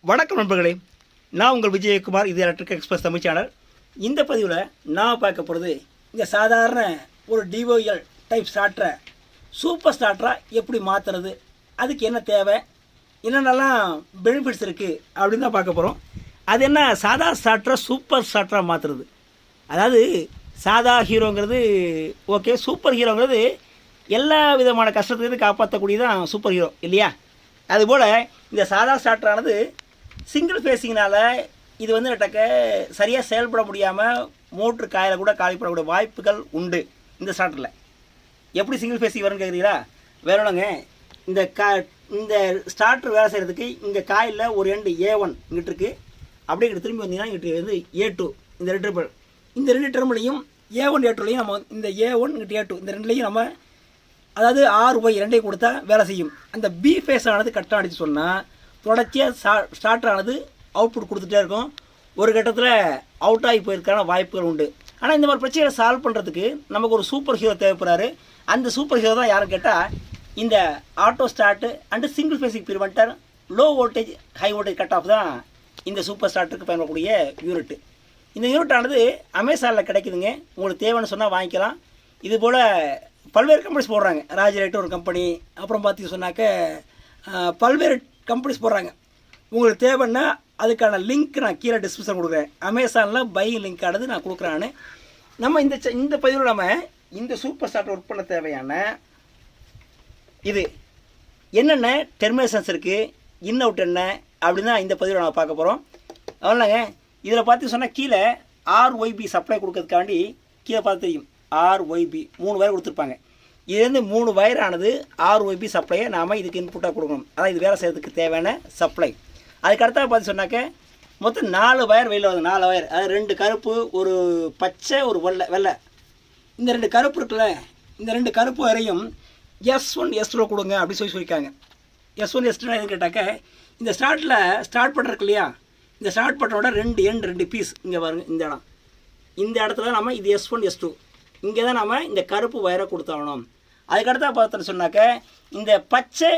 வணக்கம் நண்பர்களே, நான் உங்கள் விஜயகுமார். இது எலக்ட்ரிக் எக்ஸ்பிரஸ் தமிழ் சேனல். இந்த பதிவில் நான் பார்க்க போகிறது இந்த சாதாரண ஒரு டிஓஎல் டைப் ஸ்டார்டரை சூப்பர் ஸ்டார்டராக எப்படி மாற்றுறது, அதுக்கு என்ன தேவை, என்னென்னலாம் பெனிஃபிட்ஸ் இருக்குது அப்படின்னு தான் பார்க்க போகிறோம். அது என்ன, சாதா ஸ்டார்டரை சூப்பர் ஸ்டார்டராக மாற்றுறது. அதாவது சாதா ஹீரோங்கிறது ஓகே, சூப்பர் ஹீரோங்கிறது எல்லா விதமான கஷ்டத்துலேருந்து காப்பாற்றக்கூடியதான் சூப்பர் ஹீரோ இல்லையா? அதுபோல் இந்த சாதா ஸ்டார்டரானது சிங்கிள் ஃபேஸிங்னால் இது வந்து நட்டக்க சரியாக செயல்பட முடியாமல் மோட்ரு காயில் கூட காலிப்படக்கூடிய வாய்ப்புகள் உண்டு. இந்த ஸ்டார்டரில் எப்படி சிங்கிள் ஃபேஸிங் வரும்னு கேட்குறீங்களா? வேறொன்னுங்க, இந்த ஸ்டார்டர் வேலை செய்கிறதுக்கு இங்கே காயில் ஒரு எண்டு A1 இங்கிட்டு இருக்குது. அப்படியே இங்கிட்டு திரும்பி வந்தீங்கன்னா இங்கிட்டு வந்து A2, இந்த ரெண்டு டெர்மிலையும் A1 A2லையும் நம்ம இந்த A1 இங்கிட்டு A2 இந்த ரெண்டுலையும் நம்ம அதாவது RY ரெண்டையும் கொடுத்தா வேலை செய்யும். அந்த பி ஃபேஸ் ஆனது கரெக்டாக அடித்து சொன்னால் தொடர்ச்சியாக ஸ்டார்டர் ஆனது அவுட்புட் கொடுத்துட்டே இருக்கும். ஒரு கட்டத்தில் அவுட் ஆகி போயிருக்கான வாய்ப்புகள் உண்டு. ஆனால் இந்த மாதிரி பிரச்சனையை சால்வ் பண்ணுறதுக்கு நமக்கு ஒரு சூப்பர் ஹீரோ தேவைப்படுறாரு. அந்த சூப்பர் ஹீரோ தான் யாரும் கேட்டால் இந்த auto start and single phasing preventer low voltage high voltage cut off தான் இந்த சூப்பர் ஸ்டார்ட்டருக்கு பயன்படக்கூடிய யூனிட்டு. இந்த யூனிட் ஆனது அமேசானில் கிடைக்குதுங்க. உங்களுக்கு தேவைன்னு சொன்னால் வாங்கிக்கலாம். இது போல் பல்வேறு கம்பெனிஸ் போடுறாங்க. ராஜரேட்டு ஒரு கம்பெனி, அப்புறம் பார்த்திங்க சொன்னாக்க பல்வேறு கம்பெனிஸ் போடுறாங்க. உங்களுக்கு தேவைன்னா அதுக்கான லிங்க் நான் கீழே டிஸ்கிரிப்ஷன் கொடுக்குறேன். அமேசானில் பை லிங்க் ஆனது நான் கொடுக்குறேன்னு. நம்ம இந்த பதிவில் நம்ம இந்த சூப்பர் ஸ்டார்டர் ஒர்க் பண்ண தேவையான இது என்னென்ன டெர்மினேஷன்ஸ் இருக்குது, இன் அவுட் என்ன அப்படின்னு தான் இந்த பதிவில் நம்ம பார்க்க போகிறோம். அதனாலங்க இதில் பார்த்து சொன்னால் கீழே RYB சப்ளை கொடுக்கறதுக்காண்டி கீழே பார்த்து தெரியும் RYB 3 வயர் கொடுத்துருப்பாங்க. இதுலேருந்து 3 வயரானது RYB சப்ளையை நாம் இதுக்கு இன்புட்டாக கொடுக்கணும். அதான் இது வேலை செய்கிறதுக்கு தேவையான சப்ளை. அதுக்கடுத்தா பார்த்து சொன்னாக்க மொத்தம் 4 வயர் வெளியில் வருது. 4 வயர், அதாவது 2 கருப்பு, ஒரு பச்சை, ஒரு வெள்ளை. இந்த 2 கருப்பு இருக்குல்ல, இந்த 2 கருப்பு வரையும் S1 S2 கொடுங்க அப்படி சொல்லியிருக்காங்க. S1 S2 எதுன்னு கேட்டாக்க இந்த ஸ்டார்ட் பண்ணுறக்கு இல்லையா, இந்த ஸ்டார்ட் பண்ணுறோட 2 பீஸ் இங்கே பாருங்க. இந்த இடத்துல நம்ம இது S1 S2 இங்கே தான் நம்ம இந்த கருப்பு வயரை கொடுத்தாகணும். அதுக்கடுத்தா பார்த்தோன்னு சொன்னாக்க இந்த பச்சை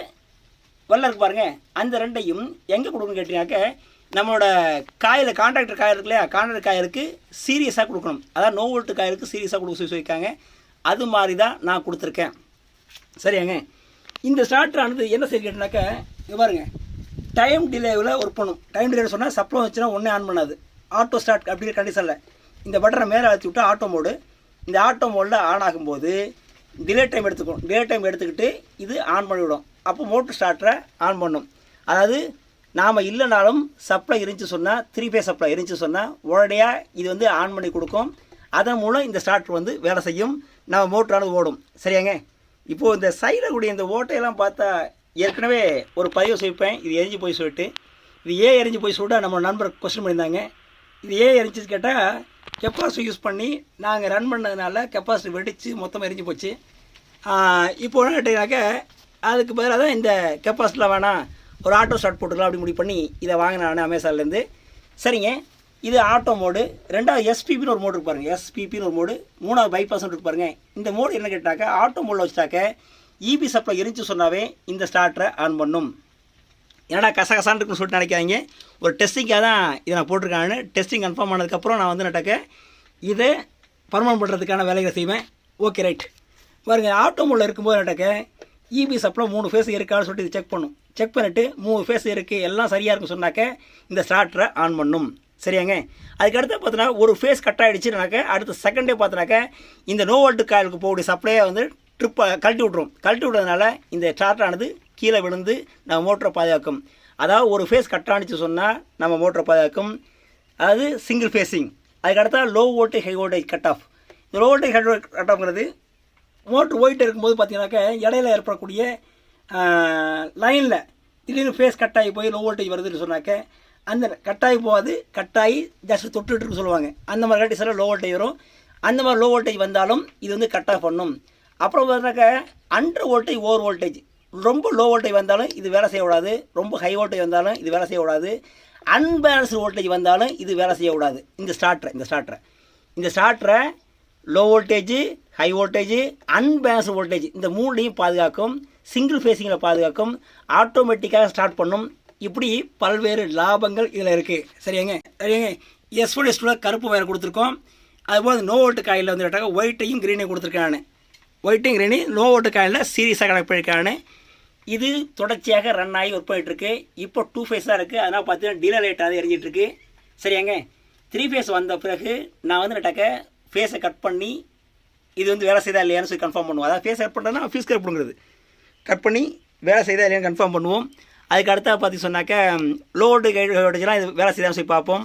வெள்ளை இருக்கு பாருங்கள், அந்த 2ஐயும் எங்கே கொடுக்கணும்னு கேட்டீங்கன்னாக்க நம்மளோட காயில் கான்ட்ராக்டர் காயில் இருக்கு இல்லையா, கான்ட்ராக்டர் காயிலுக்கு சீரியஸாக கொடுக்கணும். அதாவது நோ வோல்ட்டு காயிலுக்கு சீரியஸாக கொடுக்க சொல்லியிருக்காங்க. அது மாதிரி தான் நான் கொடுத்துருக்கேன். சரியாங்க. இந்த ஸ்டார்டரானது என்ன சரி கேட்டீங்கன்னாக்க இங்கே பாருங்கள், டைம் டிலேவில் ஒர்க் பண்ணும். டைம் டிலே சொன்னால் சப்ளை வச்சுன்னா ஒன்றே ஆன் பண்ணாது. ஆட்டோ ஸ்டார்ட் அப்படிங்கிற கண்டிஷனில் இந்த பட்டனை மேலே அழுத்தி விட்டால் ஆட்டோ மோடு, இந்த ஆட்டோ மோடில் ஆன் ஆகும்போது டிலே டைம் எடுத்துக்கும். டிலே டைம் எடுத்துக்கிட்டு இது ஆன் பண்ணிவிடும். அப்போ மோட்டர் ஸ்டார்டரை ஆன் பண்ணும். அதாவது நாம் இல்லைனாலும் சப்ளை இருந்துச்சு சொன்னால், 3 ஃபேஸ் சப்ளை இருந்துச்சு சொன்னால் உடனடியாக இது வந்து ஆன் பண்ணி கொடுக்கும். அதன் மூலம் இந்த ஸ்டார்டர் வந்து வேலை செய்யும், நம்ம மோட்டரானது ஓடும். சரியாங்க. இப்போது இந்த சைடில் கூடிய இந்த ஓட்டையெல்லாம் பார்த்தா ஏற்கனவே ஒரு பதிவு சொல்லிப்பேன், இது எரிஞ்சு போய் சொல்லிட்டு. இது ஏன் எரிஞ்சு போய் சொல்லிட்டு நம்ம நண்பர் கொஸ்டின் பண்ணியிருந்தாங்க. இது ஏன் எரிஞ்சு கேட்டால் கெப்பாசிட்டி யூஸ் பண்ணி நாங்கள் ரன் பண்ணதுனால கெப்பாசிட்டி வெடித்து மொத்தமாக எரிஞ்சு போச்சு. இப்போ என்ன கேட்டீங்கன்னாக்க அதுக்கு பதிலாக தான் இந்த கெப்பாசிட்டியில் வேணாம், ஒரு ஆட்டோ ஸ்டார்ட் போட்டுக்கலாம் அப்படி முடிவு பண்ணி இதை வாங்கினேன் நான் அமேசான்லேருந்து. சரிங்க. இது ஆட்டோ மோடு. 2வது SPPன்னு ஒரு மோடு இருக்கு பாருங்கள், SPPன்னு ஒரு மோடு. 3வது பைபாஸ் இருக்கு பாருங்கள். இந்த மோடு என்ன கேட்டாக்க ஆட்டோ மோடில் வச்சுட்டாக்க EB சப்ளை இருந்துச்சு சொன்னாவே இந்த ஸ்டார்டரை ஆன் பண்ணும். ஏன்னா கசகசான்னு இருக்குன்னு சொல்லிட்டு நினைக்காதீங்க, ஒரு டெஸ்டிங்காக தான் இதை நான் போட்டிருக்கான்னு. டெஸ்டிங் கன்ஃபார்ம் ஆனதுக்கப்புறம் நான் வந்து நட்டாக்க இதை பர்மனன்ட் பண்ணுறதுக்கான வேலைகளை செய்வேன். Okay right. பாருங்க, ஆட்டோ மோடில் இருக்கும்போது நட்டாக்க EB சப்ளை 3 ஃபேஸ் இருக்கான்னு சொல்லிட்டு இது செக் பண்ணும். செக் பண்ணிவிட்டு 3 ஃபேஸ் இருக்குது எல்லாம் சரியாக இருக்குன்னு சொன்னாக்க இந்த ஸ்டார்டரை ஆன் பண்ணும். சரியாங்க. அதுக்கடுத்து பார்த்தோன்னா ஒரு ஃபேஸ் கட் ஆகிடுச்சுனாக்க அடுத்த செகண்டே பார்த்தோன்னாக்க இந்த நோ வோல்ட் காயிலுக்கு போகக்கூடிய சப்ளையை வந்து கழட்டி விட்றதுனால இந்த ஸ்டார்டரானது கீழே விழுந்து நம்ம மோட்டரை பாதுகாக்கும். அதாவது ஒரு ஃபேஸ் கட் ஆகிடுச்சு சொன்னால் நம்ம மோட்டரை பாதுகாக்கும். அதாவது சிங்கிள் ஃபேஸிங். அதுக்கடுத்தா low voltage high voltage cut off. இந்த low voltage high voltage cut ஆஃப்ங்கிறது மோட்ரு ஓயிட்டு இருக்கும்போது பார்த்தீங்கன்னாக்க இடையில ஏற்படக்கூடிய லைனில் திடீர்னு ஃபேஸ் கட் ஆகி போய் லோ வோல்டேஜ் வருதுன்னு சொன்னாக்க அந்த கட்டாகி போகாது, கட்டாகி ஜஸ்ட் தொட்டுட்டுன்னு சொல்லுவாங்க. அந்த மாதிரி கண்டிஷனில் லோ வோல்டேஜ் வரும். அந்த மாதிரி லோ வோல்டேஜ் வந்தாலும் இது வந்து கட் ஆஃப் பண்ணும். அப்புறம் பார்த்தீங்கன்னாக்க அண்டர் வோல்டேஜ் ஓவர் வோல்டேஜ், ரொம்ப லோ வோல்டேஜ் வந்தாலும் இது வேலை செய்யக்கூடாது, ரொம்ப ஹை வோல்டேஜ் வந்தாலும் இது வேலை செய்யக்கூடாது, அன்பேலன்ஸ்டு வோல்டேஜ் வந்தாலும் இது வேலை செய்யக்கூடாது. இந்த ஸ்டார்டரை low voltage, high voltage, unbalanced voltage இந்த 3லையும் பாதுகாக்கும். சிங்கிள் ஃபேஸிங்கில் பாதுகாக்கும். ஆட்டோமேட்டிக்காக ஸ்டார்ட் பண்ணும். இப்படி பல்வேறு லாபங்கள் இதில் இருக்குது. சரியாங்க. S1 S2 கருப்பு வயர் கொடுத்துருக்கோம். அதுபோல் நோ ஓட்டு காயில் வந்து கேட்டாங்க ஒயிட்டையும் க்ரீனையும் கொடுத்துருக்கேன் நான். ஒயிட்டையும் க்ரீனையும் நோ ஓட்டு காயில் சீரியஸாக கனெக்ட் பண்ணியிருக்கானு. இது தொடர்ச்சியாக ரன் ஆகி ஒர்க் பண்ணிகிட்ருக்கு. இப்போ 2 ஃபேஸாக இருக்குது. அதனால் பார்த்தீங்கன்னா டிலே லைட்டாக எரிஞ்சிட்ருக்கு. சரியாங்க. 3 ஃபேஸ் வந்த பிறகு நான் வந்து கேட்டாக்க ஃபேஸை கட் பண்ணி இது வந்து வேலை செய்தா இல்லையான்னு சொல்லி கன்ஃபார்ம் பண்ணுவோம். அதாவது ஃபேஸ் கட் பண்ணுறதுனா ஃபீஸ் கட் பண்ணுறது கட் பண்ணி வேலை செய்தா இல்லையான்னு கன்ஃபார்ம் பண்ணுவோம். அதுக்கு அடுத்தா பார்த்து சொன்னாக்க லோடு கைடுலாம் இது வேலை செய்தான்னு சொல்லி பார்ப்போம்.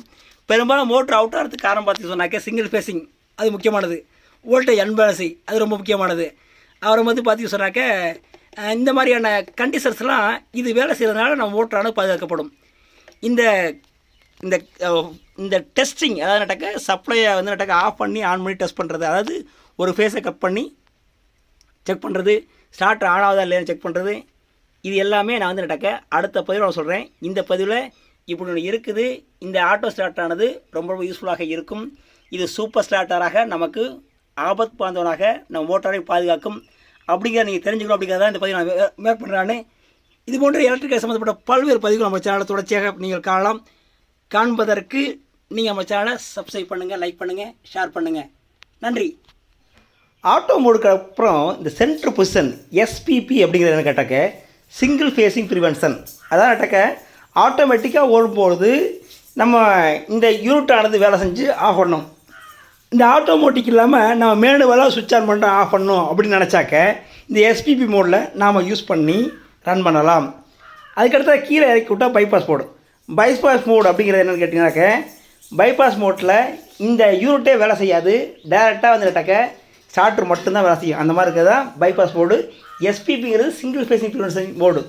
பெரும்பாலும் மோட்ரு அவுட் ஆகிறதுக்கு காரணம் பார்த்து சொன்னாக்க சிங்கிள் ஃபேஸிங் அது முக்கியமானது. வோல்டேஜ் அன்பேலன்சி அது ரொம்ப முக்கியமானது. அப்புறம் வந்து பார்த்து சொன்னாக்க இந்த மாதிரியான கண்டிஷன்ஸ்லாம் இது வேலை செய்கிறதுனால நம்ம மோட்டரானது பாதுகாக்கப்படும். இந்த இந்த இந்த டெஸ்டிங் அதாவது நட்டாக்க சப்ளையை வந்து நட்டாக்க ஆஃப் பண்ணி ஆன் பண்ணி டெஸ்ட் பண்ணுறது, அதாவது ஒரு ஃபேஸை கட் பண்ணி செக் பண்ணுறது, ஸ்டார்ட் ஆன் ஆகுதா இல்லையான்னு செக் பண்ணுறது, இது எல்லாமே நான் வந்து நட்டாக்க அடுத்த பதிவில் நான் சொல்கிறேன். இந்த பதிவில் இப்படி ஒன்று இருக்குது. இந்த ஆட்டோ ஸ்டார்ட்டானது ரொம்ப யூஸ்ஃபுல்லாக இருக்கும். இது சூப்பர் ஸ்டார்ட்டராக நமக்கு ஆபத்து பாந்தவனாக நம்ம மோட்டாரை பாதுகாக்கும். அப்படிங்கிற நீங்கள் தெரிஞ்சுக்கணும். அப்படிங்கிறத இந்த பதிவு நான் மேற்கொள்கிறேன். இது போன்ற எலக்ட்ரிக்கல் சம்மந்தப்பட்ட பல்வேறு பதிவுகள் நம்ம சேனலை தொடர்ச்சியாக நீங்கள் காணலாம். காண்பதற்கு நீங்கள் நம்ம சேனலை சப்ஸ்கிரைப் பண்ணுங்கள், லைக் பண்ணுங்கள், ஷேர் பண்ணுங்கள். நன்றி. ஆட்டோ மோடுக்கு அப்புறம் இந்த சென்ட்ரு பொசிஷன் SPP அப்படிங்கிறது என்ன கேட்டாக்க சிங்கிள் ஃபேஸிங் ப்ரிவென்ஷன். அதான் கேட்டாக்க ஆட்டோமேட்டிக்காக ஓடும்போது நம்ம இந்த யூனிட்டானது வேலை செஞ்சு ஆஃப் பண்ணணும். இந்த ஆட்டோமேட்டிக் இல்லாமல் நம்ம மேனுவலாக சுவிட்ச் ஆன் பண்ணிட்டு ஆஃப் பண்ணணும் அப்படின்னு நினச்சாக்க இந்த SPP மோடில் நாம் யூஸ் பண்ணி ரன் பண்ணலாம். அதுக்கடுத்த கீழே இறக்கி விட்டால் பைபாஸ் மோடு. பைபாஸ் மோடு அப்படிங்கிறது என்னென்னு கேட்டிங்கனாக்க பைபாஸ் மோட்டில் இந்த யூனிட்டே வேலை செய்யாது. டேரெக்டாக வந்து கேட்டாக்க ஸ்டார்டர் மட்டும்தான் வேலை செய்யும். அந்த மாதிரி இருக்கிறது தான் பைபாஸ் மோடு. SPPங்கிறது single phasing prevention mode.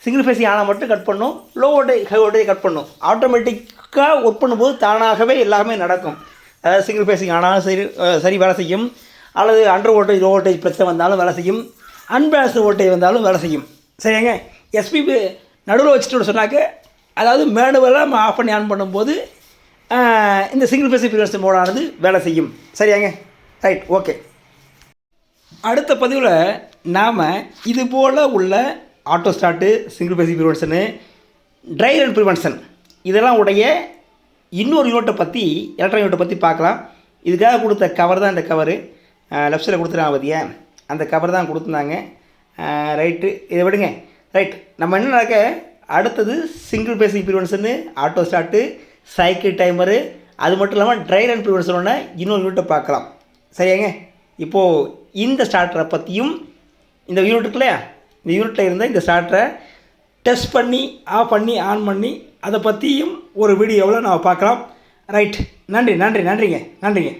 Single phasing ஆனால் மட்டும் கட் பண்ணும், low voltage high voltage cut பண்ணும். ஆட்டோமேட்டிக்காக ஒர்க் பண்ணும்போது தானாகவே எல்லாமே நடக்கும். அதாவது சிங்கிள் ஃபேஸிங் ஆனாலும் சரி வேலை செய்யும், அல்லது அண்டர் வோல்டேஜ் லோ வோல்டேஜ் பிரச்சனை வந்தாலும் வேலை செய்யும், அன்பேலன்ஸ்டு வோல்டேஜ் வந்தாலும் வேலை செய்யும். சரியாங்க. SPP நடுவில் வச்சுட்டு சொன்னாக்க அதாவது மேனுவலாக நம்ம ஆஃப் பண்ணி ஆன் பண்ணும்போது இந்த சிங்கிள் ஃபேஸிங் ப்ரிவென்ஷன் மோடானது வேலை செய்யும். சரியாங்க. Right, okay. அடுத்த பதிவில் நாம் இது போல் உள்ள auto start, single phasing prevention, dry run prevention இதெல்லாம் உடைய இன்னொரு யூனிட்டை பற்றி எலக்ட்ரானிக் யூனிட்டை பற்றி பார்க்கலாம். இதுக்காக கொடுத்த கவர் தான் இந்த கவரு. லெஃப்ட் சைடில் கொடுத்துருக்காங்க பார்த்தியா, அந்த கவர் தான் கொடுத்துருந்தாங்க. ரைட்டு, இதை விடுங்க. ரைட், நம்ம என்ன நடக்க அடுத்தது single phasing prevention, auto start, cycle timer, அது மட்டும் இல்லாமல் ட்ரை ரன் ப்ரிவென்ஷனோட இன்னொரு யூனிட்டை பார்க்கலாம். சரியாங்க. இப்போது இந்த ஸ்டார்டரை பற்றியும் இந்த யூனிட் இருக்கு இல்லையா, இந்த யூனிட்டில் இருந்தால் இந்த ஸ்டார்டரை டெஸ்ட் பண்ணி ஆஃப் பண்ணி ஆன் பண்ணி அதை பற்றியும் ஒரு வீடியோவில் நம்ம பார்க்கலாம். ரைட், நன்றிங்க.